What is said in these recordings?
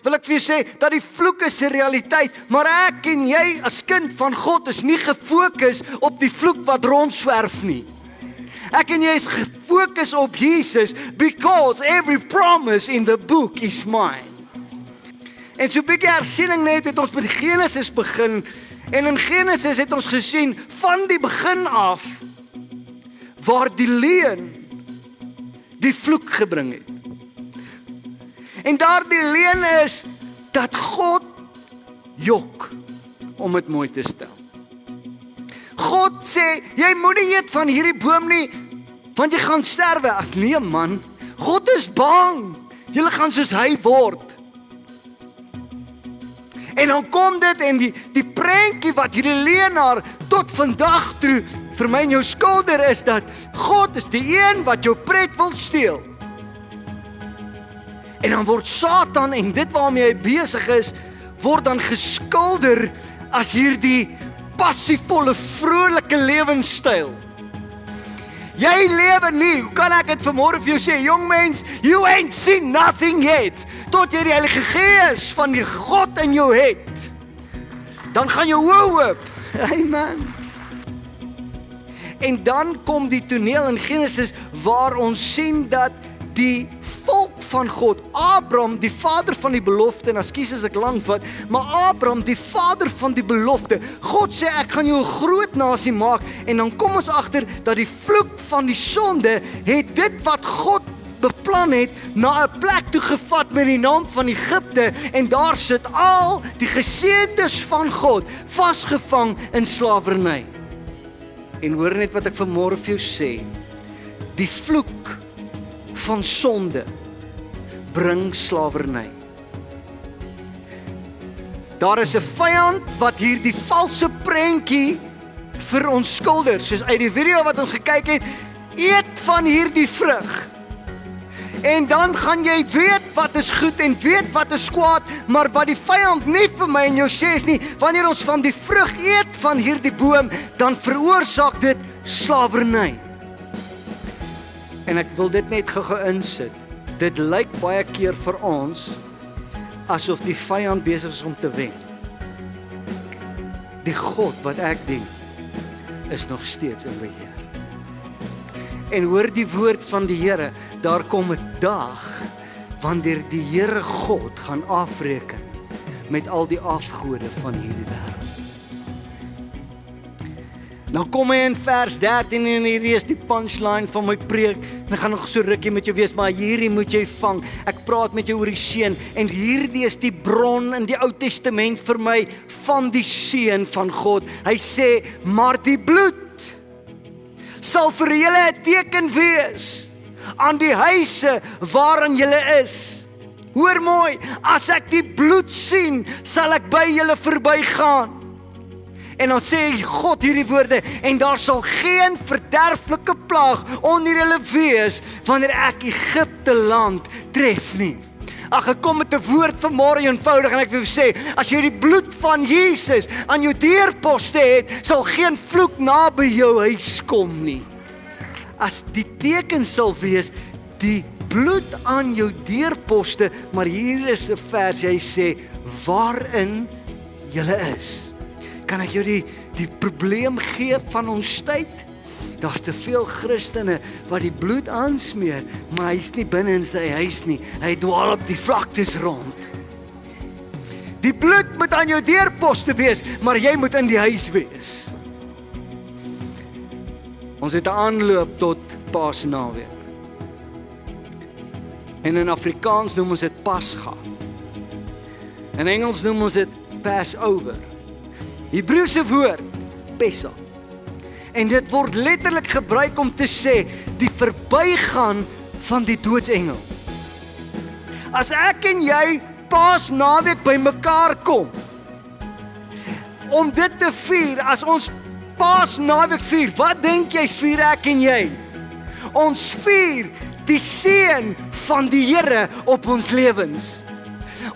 Wil ek vir jou sê, dat die vloek is 'n realiteit, maar ek en jy as kind van God is nie gefokus op die vloek wat rondswerf nie. Ek en jy is gefokus op Jesus, because every promise in the book is mine. En so 'n bietjie hersiening net, het ons met Genesis begin, en in Genesis het ons gesien, van die begin af, waar die leuen die vloek gebring het. En daardie leuen is, dat God jok, om dit mooi te stel. God sê, jy moet nie eet van hierdie boom nie, want jy gaan sterwe. Ek nee man, God is bang, julle gaan soos hy word. En dan kom dit, en die prentjie wat hierdie leenaar tot vandag toe vir my en jou skilder is, dat God is die een wat jou pret wil steel. En dan word Satan, en dit waarmee hy besig is, word dan geskilder as hierdie passievolle, vrolike lewenstyl. Jy lewe nie, hoe kan ek dit vanmôre vir jou sê, jong mens, you ain't seen nothing yet, tot jy die Heilige Gees van die God in jou het, dan gaan jou oë oop, amen. En dan kom die toneel in Genesis, waar ons sien dat die volk van God, Abraham, die vader van die belofte, en ekskuus as ek lang vat, maar Abraham, die vader van die belofte, God sê, ek gaan jou 'n groot nasie maak, en dan kom ons agter, dat die vloek van die sonde, het dit wat God beplan het, na 'n plek toe gevat met die naam van Egipte, en daar sit al die geseëndes van God, vasgevang in slawerny. En hoor net wat ek vanmôre vir jou sê, die vloek van sonde bring slawerny. Daar is 'n vyand wat hier die valse prentjie vir ons skilder, soos uit die video wat ons gekyk het, eet van hierdie vrug. En dan gaan jy weet wat is goed en weet wat is kwaad, maar wat die vyand nie vir my en jou sê is nie, wanneer ons van die vrug eet van hierdie boom, dan veroorsaak dit slawerny. En ek wil dit net gou insit. Dit lyk baie keer vir ons asof die vyand besig is om te wen. Die God wat ek dien is nog steeds in beheer. En hoor die woord van die Here, daar kom 'n dag wanneer die Here God gaan afreken met al die afgode van hierdie wêreld. Dan kom hy in vers 13 en hierdie is die punchline van my preek. En ek gaan nog so rukkie met jou wees, maar hierdie moet jy vang. Ek praat met jou oor die seun en hierdie is die bron in die Ou Testament vir my van die seun van God. Hy sê, maar die bloed sal vir julle 'n teken wees aan die huise waarin julle is. Hoor mooi, as ek die bloed sien, sal ek by julle verbygaan. En dan sê God hierdie woorde, en daar sal geen verderflike plaag onder julle wees, wanneer ek Egipte land tref nie. Ag, ek kom met 'n woord vanmôre eenvoudig, en ek wil sê, as jy die bloed van Jesus aan jou deurposte het, sal geen vloek naby jou huis kom nie. As die teken sal wees, die bloed aan jou deurposte, maar hier is 'n vers, hy sê, waarin julle is. Kan ek jou die probleem gee van ons tyd? Daar's te veel Christene wat die bloed aansmeer, maar hy's nie binne in sy huis nie. Hy dwaal op die vlaktes rond. Die bloed moet aan jou deurposte wees, maar jy moet in die huis wees. Ons het 'n aanloop tot Paasnaweek. En in Afrikaans noem ons dit Pasga. In Engels noem ons dit Passover. Hebreëse woord, Pessa. En dit word letterlik gebruik om te sê, die verbygaan van die doodsengel. As ek en jy Paasnaweek by mekaar kom, om dit te vier, as ons Paasnaweek vier, wat dink jy vier ek en jy? Ons vier die seën van die Here op ons lewens.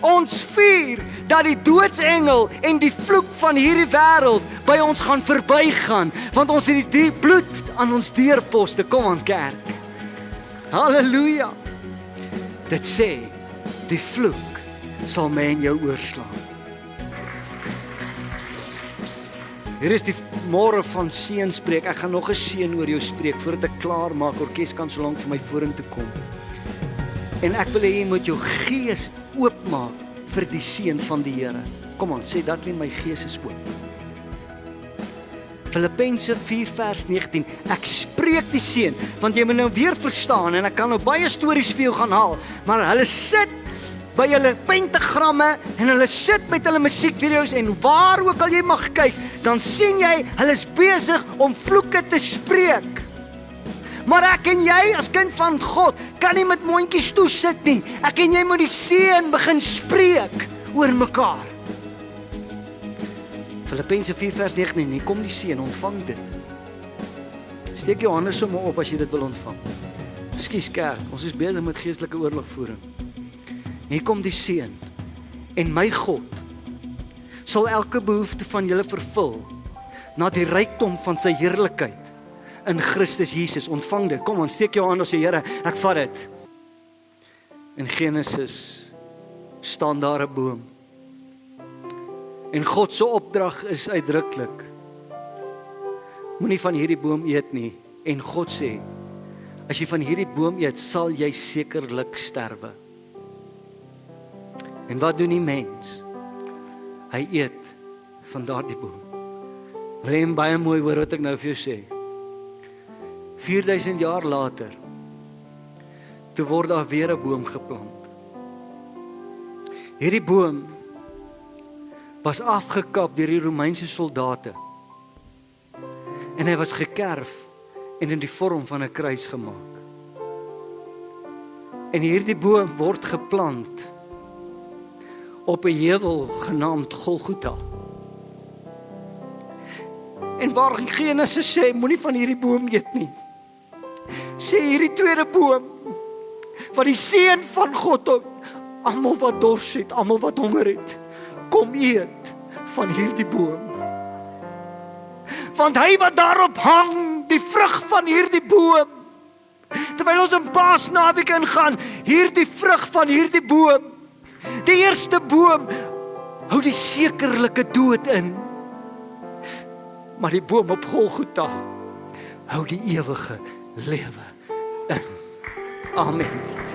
Ons vier dat die doodsengel en die vloek van hierdie wêreld by ons gaan verbygaan, want ons het die bloed aan ons deurposte. Kom aan kerk. Halleluja. Dit sê, die vloek sal my en jou oorslaan. Hier is die môre van seënspreek. Ek gaan nog 'n seën oor jou spreek voordat ek klaar maak. Orkes kan so lank vir my vorentoe kom. En ek wil hê jy moet jou gees oopmaak vir die seën van die Here. Kom aan, sê dat my gees is oop. Filippense 4 vers 19. Ek spreek die seën, want jy moet nou weer verstaan en ek kan nou baie stories vir jou gaan haal, maar hulle sit by hulle pentagramme en hulle sit met hulle musiekvideo's en waar ook al jy mag kyk, dan sien jy hulle is besig om vloeke te spreek. Maar ek en jy as kind van God kan nie met mondjies toe sit nie. Ek en jy moet die seën begin spreek oor mekaar. Filippense 4 vers 19, hier kom die seën, ontvang dit. Steek jou hande sommer op as jy dit wil ontvang. Skus kerk, ons is besig met geestelike oorlogvoering. Hier kom die seën. En my God sal elke behoefte van julle vervul na die rykdom van sy heerlikheid in Christus Jesus. Ontvang dit. Kom aan, steek jou hande en sê Here, ek vat dit. In Genesis staan daar 'n boom. En God se opdrag is uitdruklik: moenie van hierdie boom eet nie. En God sê, as jy van hierdie boom eet, sal jy sekerlik sterwe. En wat doen die mens? Hy eet van daardie boom. Wil jy baie mooi hoor wat ek nou vir jou sê? 4000 jaar later, toe word daar weer 'n boom geplant. Hierdie boom was afgekap deur die Romeinse soldate. En hy was gekerf en in die vorm van 'n kruis gemaak. En hierdie boom word geplant op 'n heuwel genaamd Golgotha. En waar Genesis sê, moenie van hierdie boom eet nie, sê hierdie tweede boom, wat die seën van God op, almal wat dors het, almal wat honger het, kom eet van hierdie boom. Want hy wat daarop hang, die vrug van hierdie boom, terwyl ons in Paasnaweek ingaan, hierdie vrug van hierdie boom, die eerste boom, hou die sekerlike dood in, maar die boom op Golgotha hou die ewige lewe in. Amen.